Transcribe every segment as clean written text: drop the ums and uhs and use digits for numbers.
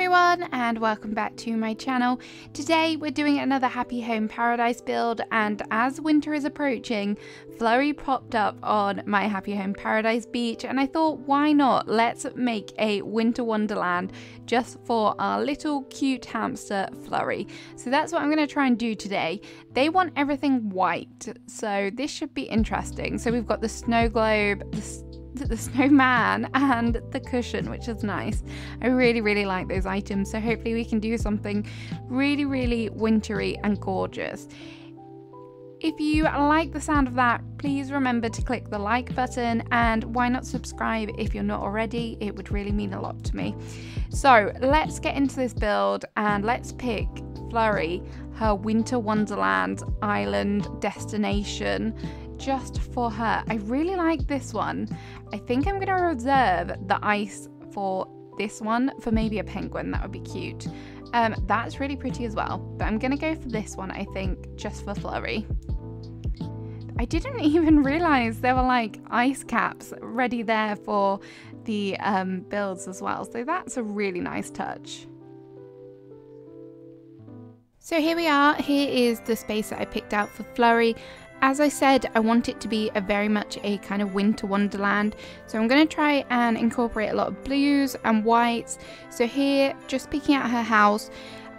everyone and welcome back to my channel. Today we're doing another Happy Home Paradise build, and as winter is approaching, Flurry popped up on my Happy Home Paradise beach and I thought, why not? Let's make a winter wonderland just for our little cute hamster Flurry. So that's what I'm going to try and do today. They want everything white, so this should be interesting. So we've got the snow globe, the snowman and the cushion, which is nice. I really like those items, so hopefully we can do something really wintry and gorgeous. If you like the sound of that, please remember to click the like button, and why not subscribe if you're not already? It would really mean a lot to me. So let's get into this build and let's pick Flurry her winter wonderland island destination just for her. I really like this one. I think I'm going to reserve the ice for this one for maybe a penguin. That would be cute. That's really pretty as well, but I'm going to go for this one, I think, just for Flurry. I didn't even realize there were like ice caps ready there for the builds as well, so that's a really nice touch. So here we are. Here is the space that I picked out for Flurry. As I said, I want it to be very much a kind of winter wonderland, so I'm going to try and incorporate a lot of blues and whites. So here, just picking out her house,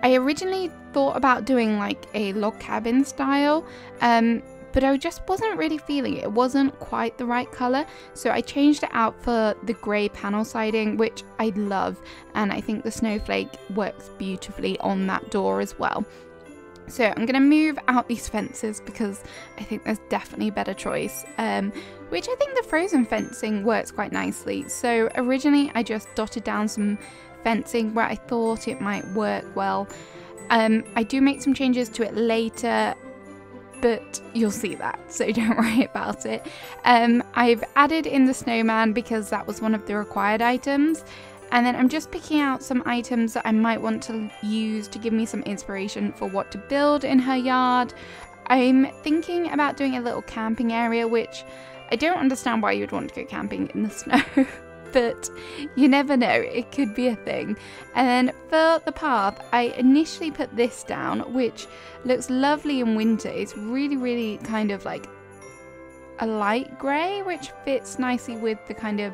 I originally thought about doing like a log cabin style, but I just wasn't really feeling it. It wasn't quite the right colour, so I changed it out for the grey panel siding, which I love, and I think the snowflake works beautifully on that door as well. So I'm going to move out these fences because I think there's definitely a better choice, which I think the frozen fencing works quite nicely. So originally I just dotted down some fencing where I thought it might work well. I do make some changes to it later, but you'll see that, so don't worry about it. I've added in the snowman because that was one of the required items. And then I'm just picking out some items that I might want to use to give me some inspiration for what to build in her yard. I'm thinking about doing a little camping area, which I don't understand why you'd want to go camping in the snow, but you never know, it could be a thing. And then for the path, I initially put this down, which looks lovely in winter. It's really kind of like a light grey, which fits nicely with the kind of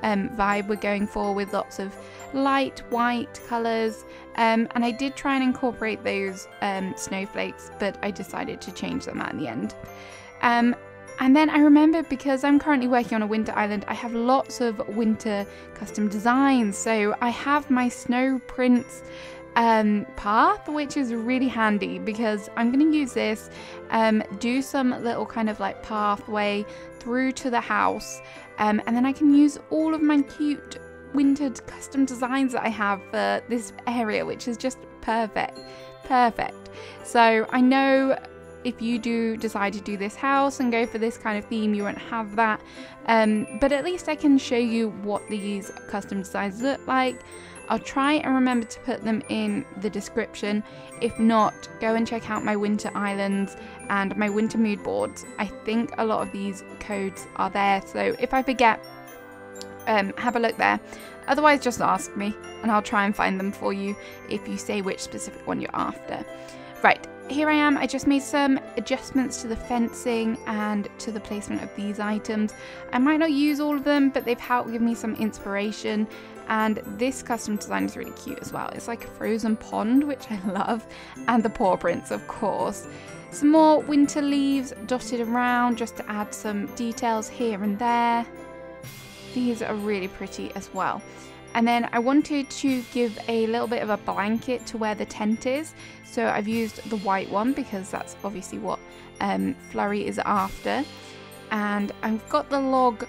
vibe we're going for, with lots of light white colours, and I did try and incorporate those snowflakes, but I decided to change them at the end. And then I remember, because I'm currently working on a winter island, I have lots of winter custom designs. So I have my snow prints path, which is really handy because I'm going to use this, do some little kind of like pathway through to the house, and then I can use all of my cute wintered custom designs that I have for this area, which is just perfect. So I know if you do decide to do this house and go for this kind of theme, you won't have that, but at least I can show you what these custom designs look like. I'll try and remember to put them in the description. If not, go and check out my winter islands and my winter mood boards. I think a lot of these codes are there, so if I forget, have a look there. Otherwise, just ask me and I'll try and find them for you if you say which specific one you're after. Right, here I am. I just made some adjustments to the fencing and to the placement of these items. I might not use all of them, but they've helped give me some inspiration. And this custom design is really cute as well. It's like a frozen pond, which I love, and the paw prints, of course. Some more winter leaves dotted around just to add some details here and there. These are really pretty as well. And then I wanted to give a little bit of a blanket to where the tent is. So I've used the white one because that's obviously what Flurry is after. And I've got the log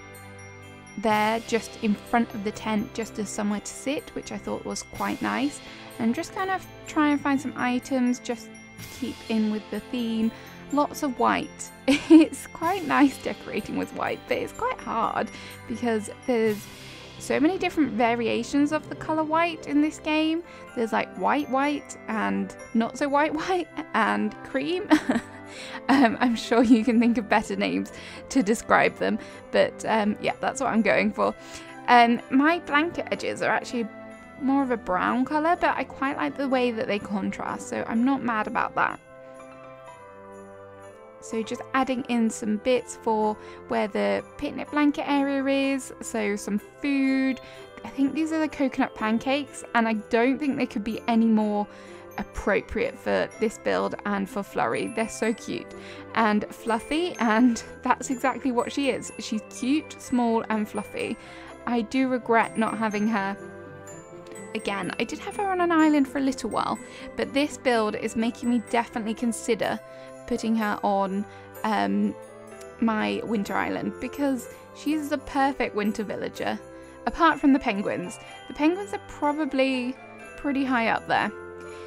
there just in front of the tent, just as somewhere to sit, which I thought was quite nice. And just kind of try and find some items just to keep in with the theme. Lots of white. It's quite nice decorating with white, but it's quite hard because there's so many different variations of the colour white in this game. There's like white and not so white and cream. I'm sure you can think of better names to describe them, but yeah, that's what I'm going for. My blanket edges are actually more of a brown colour, but I quite like the way that they contrast, so I'm not mad about that. So just adding in some bits for where the picnic blanket area is, so some food. I think these are the coconut pancakes, and I don't think they could be any more appropriate for this build and for Flurry. They're so cute and fluffy, and that's exactly what she is. She's cute, small and fluffy. I do regret not having her again. I did have her on an island for a little while, but this build is making me definitely consider putting her on my winter island, because she's the perfect winter villager. Apart from the penguins. The penguins are probably pretty high up there.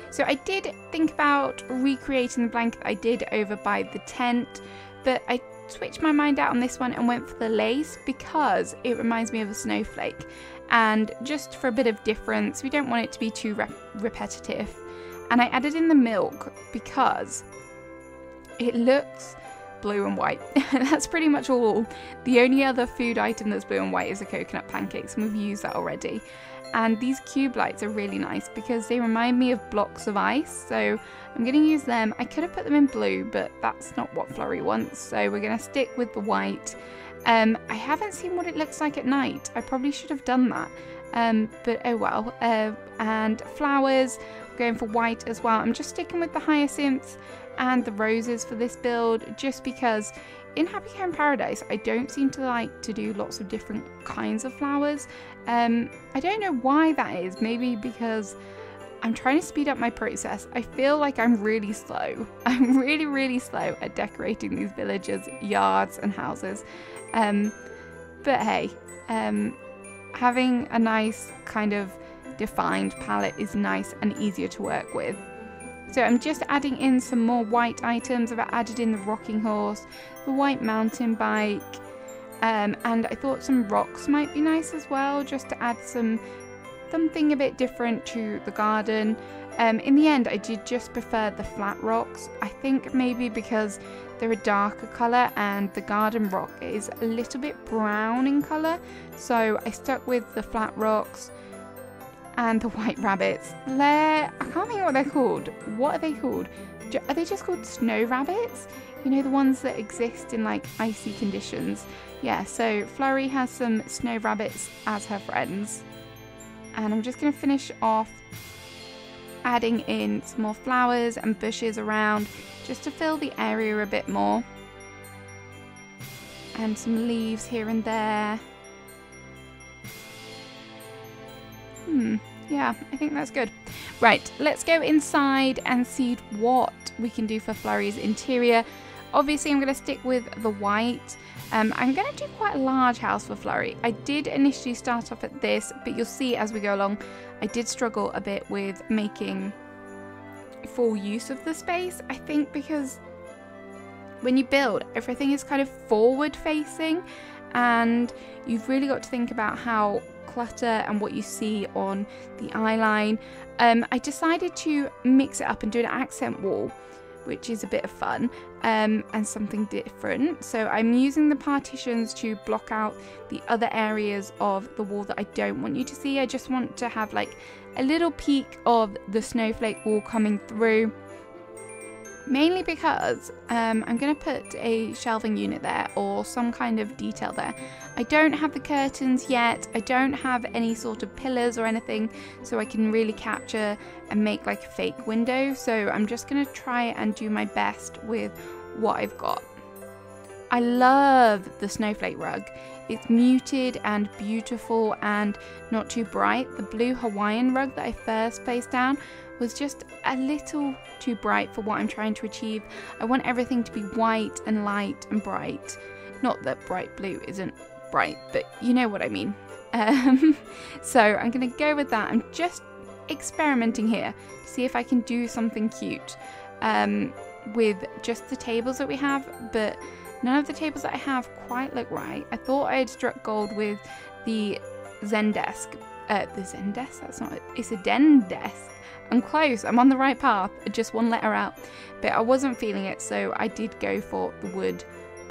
So I did think about recreating the blanket I did over by the tent, but I switched my mind out on this one and went for the lace because it reminds me of a snowflake. And just for a bit of difference, we don't want it to be too repetitive. And I added in the milk because it looks blue and white. That's pretty much all. The only other food item that's blue and white is the coconut pancakes, and we've used that already. And these cube lights are really nice because they remind me of blocks of ice, so I'm going to use them. I could have put them in blue, but that's not what Flurry wants, so we're going to stick with the white. I haven't seen what it looks like at night. I probably should have done that, but oh well. And flowers, I'm going for white as well. I'm just sticking with the hyacinths and the roses for this build, just because in Happy Home Paradise I don't seem to like to do lots of different kinds of flowers. I don't know why that is. Maybe because I'm trying to speed up my process. I feel like I'm really slow. I'm really slow at decorating these villagers' yards and houses. But hey, having a nice kind of defined palette is nice and easier to work with. So I'm just adding in some more white items. I've added in the rocking horse, the white mountain bike, and I thought some rocks might be nice as well, just to add something a bit different to the garden. In the end, I did just prefer the flat rocks. I think maybe because they're a darker colour and the garden rock is a little bit brown in colour, so I stuck with the flat rocks. And the white rabbits. I can't think what they're called. What are they called? Are they just called snow rabbits? You know, the ones that exist in like icy conditions. Yeah, so Flurry has some snow rabbits as her friends. And I'm just going to finish off adding in some more flowers and bushes around just to fill the area a bit more. And some leaves here and there. Yeah, I think that's good. Right, let's go inside and see what we can do for Flurry's interior. Obviously, I'm going to stick with the white. I'm going to do quite a large house for Flurry. I did initially start off at this, but you'll see as we go along, I did struggle a bit with making full use of the space. I think because when you build, everything is kind of forward facing, and you've really got to think about how clutter and what you see on the eye line. I decided to mix it up and do an accent wall, which is a bit of fun and something different. So I'm using the partitions to block out the other areas of the wall that I don't want you to see. I just want to have like a little peek of the snowflake wall coming through. Mainly because I'm going to put a shelving unit there or some kind of detail there. I don't have the curtains yet. I don't have any sort of pillars or anything, so I can really capture and make like a fake window. So I'm just going to try and do my best with what I've got. I love the snowflake rug. It's muted and beautiful and not too bright. The blue Hawaiian rug that I first placed down was just a little too bright for what I'm trying to achieve. I want everything to be white and light and bright. Not that bright blue isn't bright, but you know what I mean. So I'm going to go with that. I'm just experimenting here to see if I can do something cute with just the tables that we have, but none of the tables that I have quite look right. I thought I had struck gold with the Zen desk. The Zen desk? That's not it. It's a den desk. I'm close. I'm on the right path. Just one letter out. But I wasn't feeling it, so I did go for the wood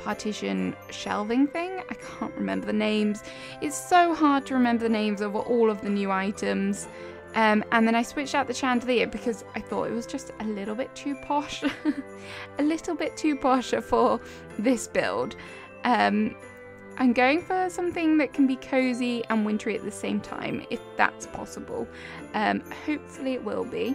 partition shelving thing. I can't remember the names. It's so hard to remember the names of all of the new items. And then I switched out the chandelier because I thought it was just a little bit too posh. A little bit too posh for this build. I'm going for something that can be cozy and wintry at the same time, if that's possible. Hopefully it will be.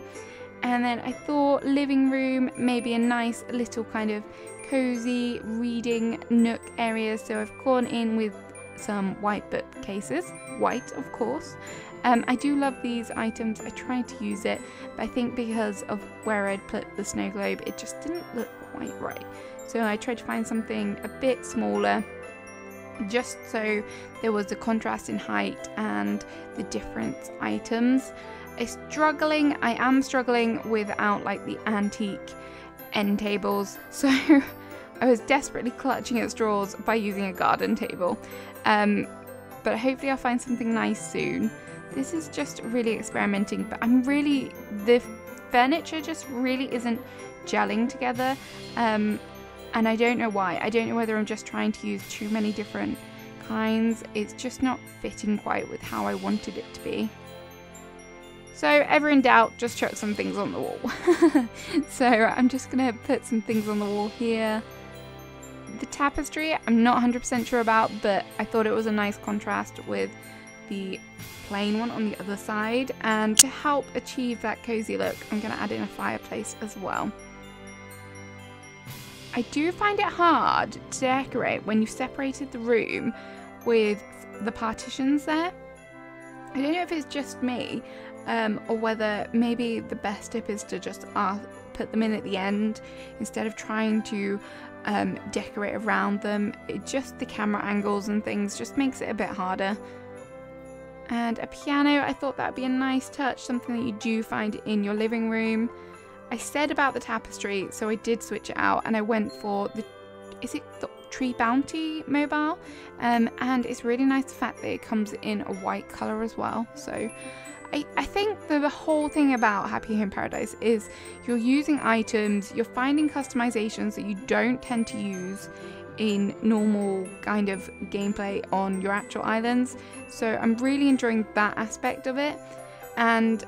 And then I thought living room, maybe a nice little kind of cozy reading nook area. So I've gone in with some white bookcases, white of course. I do love these items. I tried to use it, but I think because of where I'd put the snow globe, it just didn't look quite right. So I tried to find something a bit smaller, just so there was a contrast in height and the different items. I am struggling without like the antique end tables, so I was desperately clutching at straws by using a garden table. But hopefully I'll find something nice soon. This is just really experimenting, but the furniture just really isn't gelling together. And I don't know why. I don't know whether I'm just trying to use too many different kinds. It's just not fitting quite with how I wanted it to be. So ever in doubt, just chuck some things on the wall. So I'm just gonna put some things on the wall here. The tapestry, I'm not 100% sure about, but I thought it was a nice contrast with the plain one on the other side. And to help achieve that cozy look, I'm gonna add in a fireplace as well. I do find it hard to decorate when you've separated the room with the partitions there. I don't know if it's just me, or whether maybe the best tip is to just put them in at the end instead of trying to decorate around them. The camera angles and things just makes it a bit harder. And a piano, I thought that would be a nice touch, something that you do find in your living room. I said about the tapestry, so I did switch it out and I went for the Tree Bounty mobile, and it's really nice the fact that it comes in a white colour as well. So I think the whole thing about Happy Home Paradise is you're using items, you're finding customizations that you don't tend to use in normal kind of gameplay on your actual islands. So I'm really enjoying that aspect of it, and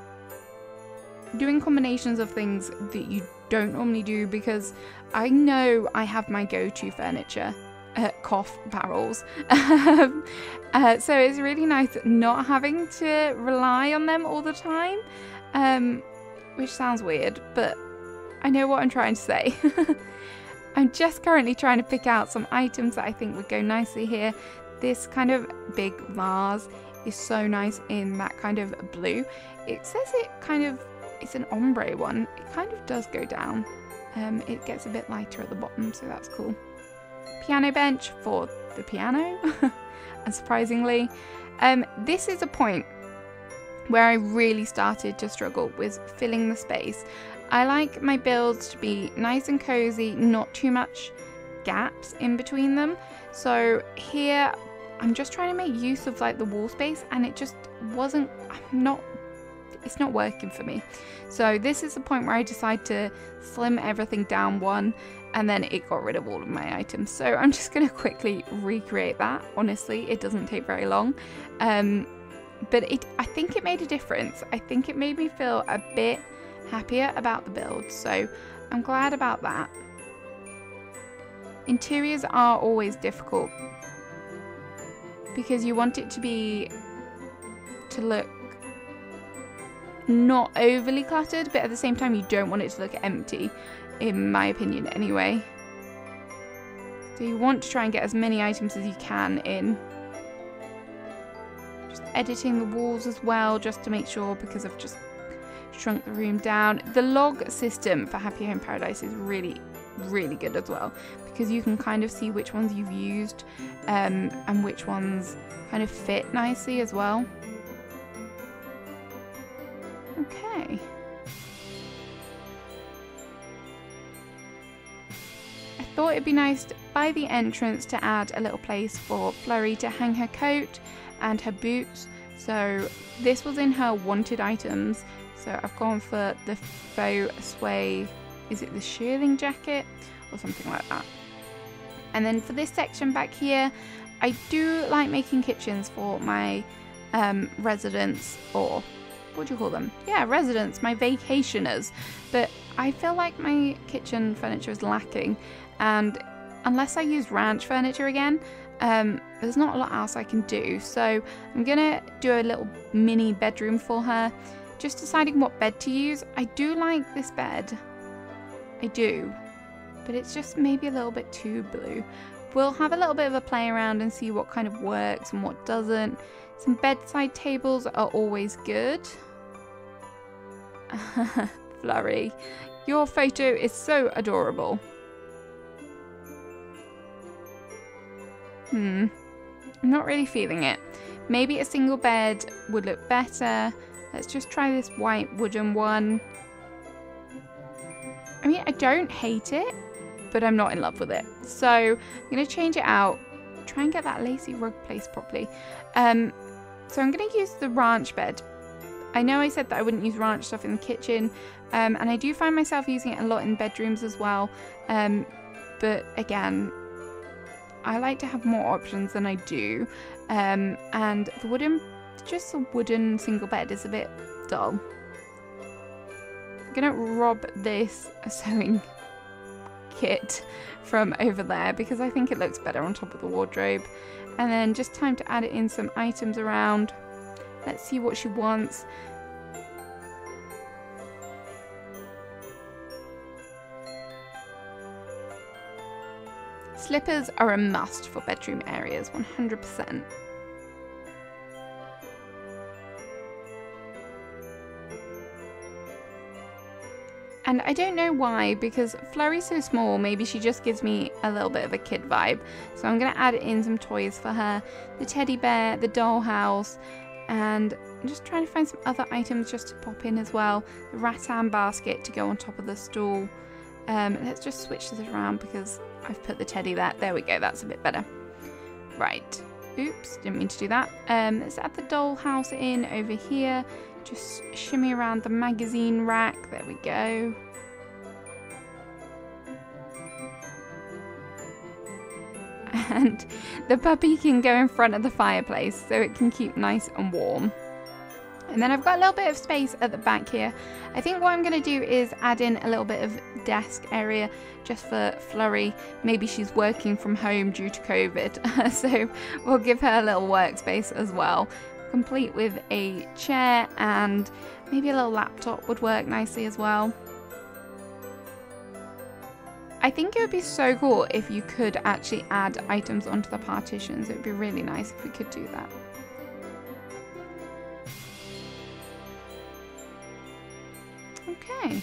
doing combinations of things that you don't normally do, because I know I have my go-to furniture, cough barrels. So it's really nice not having to rely on them all the time, which sounds weird, but I know what I'm trying to say. I'm just currently trying to pick out some items that I think would go nicely here. This kind of big vase is so nice in that kind of blue. It says it's an ombre one. It kind of does go down. It gets a bit lighter at the bottom, so that's cool. Piano bench for the piano. Unsurprisingly, this is a point where I really started to struggle with filling the space. I like my builds to be nice and cozy, not too much gaps in between them. So here I'm just trying to make use of like the wall space, and it just it's not working for me. So this is the point where I decide to slim everything down one, and then it got rid of all of my items. So I'm just going to quickly recreate that. Honestly, it doesn't take very long. But I think it made a difference. I think it made me feel a bit happier about the build. So I'm glad about that. Interiors are always difficult because you want it to look not overly cluttered, but at the same time you don't want it to look empty, in my opinion anyway. So you want to try and get as many items as you can in. Just editing the walls as well, just to make sure, because I've just shrunk the room down. The log system for Happy Home Paradise is really, really good as well, because you can kind of see which ones you've used and which ones kind of fit nicely as well. Okay. I thought it'd be nice by the entrance to add a little place for Flurry to hang her coat and her boots. So this was in her wanted items. So I've gone for the faux suede, is it the shearling jacket or something like that. And then for this section back here, I do like making kitchens for my residents, or what do you call them? Yeah, residents, my vacationers. But I feel like my kitchen furniture is lacking, and unless I use ranch furniture again, there's not a lot else I can do. So I'm gonna do a little mini bedroom for her, just deciding what bed to use. I do like this bed, I do, but it's just maybe a little bit too blue. We'll have a little bit of a play around and see what kind of works and what doesn't. Some bedside tables are always good. Flurry, your photo is so adorable. I'm not really feeling it. Maybe a single bed would look better. Let's just try this white wooden one. I mean, I don't hate it, but I'm not in love with it. So I'm going to change it out. Try and get that lacy rug placed properly. So I'm going to use the ranch bed. I know I said that I wouldn't use ranch stuff in the kitchen, and I do find myself using it a lot in bedrooms as well. But again, I like to have more options than I do. And the wooden, just a wooden single bed is a bit dull. I'm going to rob this sewing kit from over there because I think it looks better on top of the wardrobe. And then just time to add in some items around. Let's see what she wants. Slippers are a must for bedroom areas, 100%. And I don't know why, because Flurry's so small, maybe she just gives me a little bit of a kid vibe. So I'm going to add in some toys for her. The teddy bear, the dollhouse, and I'm just trying to find some other items just to pop in as well. The rattan basket to go on top of the stool. Let's just switch this around because I've put the teddy there. There we go, that's a bit better. Right. Oops, didn't mean to do that. Let's add the dollhouse in over here. Just shimmy around the magazine rack. There we go. And the puppy can go in front of the fireplace so it can keep nice and warm. And then I've got a little bit of space at the back here. I think what I'm going to do is add in a little bit of desk area just for Flurry. Maybe she's working from home due to COVID. So we'll give her a little workspace as well. Complete with a chair, and maybe a little laptop would work nicely as well. I think it would be so cool if you could actually add items onto the partitions. It would be really nice if we could do that. Okay. I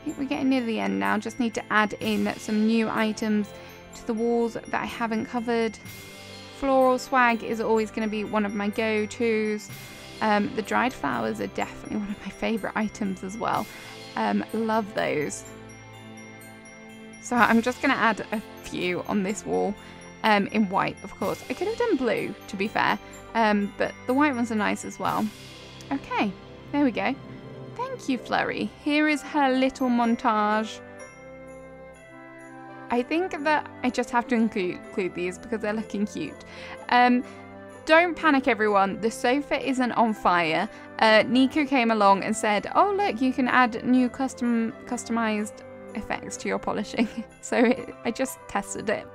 think we're getting near the end now. Just need to add in some new items to the walls that I haven't covered. Floral swag is always going to be one of my go-tos. The dried flowers are definitely one of my favourite items as well. Love those. So I'm just going to add a few on this wall in white, of course. I could have done blue, to be fair, but the white ones are nice as well. Okay, there we go. Thank you, Flurry. Here is her little montage. I think that I just have to include these because they're looking cute. Don't panic, everyone. The sofa isn't on fire. Nico came along and said, oh, look, you can add new customized effects to your polishing. So I just tested it.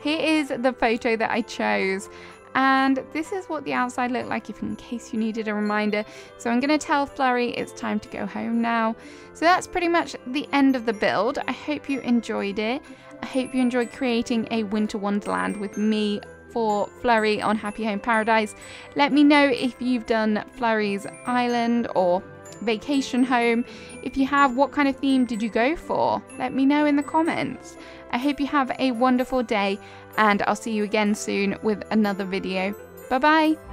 Here is the photo that I chose. And this is what the outside looked like, if in case you needed a reminder. So I'm going to tell Flurry it's time to go home now. So that's pretty much the end of the build. I hope you enjoyed it. I hope you enjoyed creating a winter wonderland with me for Flurry on Happy Home Paradise. Let me know if you've done Flurry's island or vacation home. If you have, what kind of theme did you go for? Let me know in the comments. I hope you have a wonderful day, and I'll see you again soon with another video. Bye bye.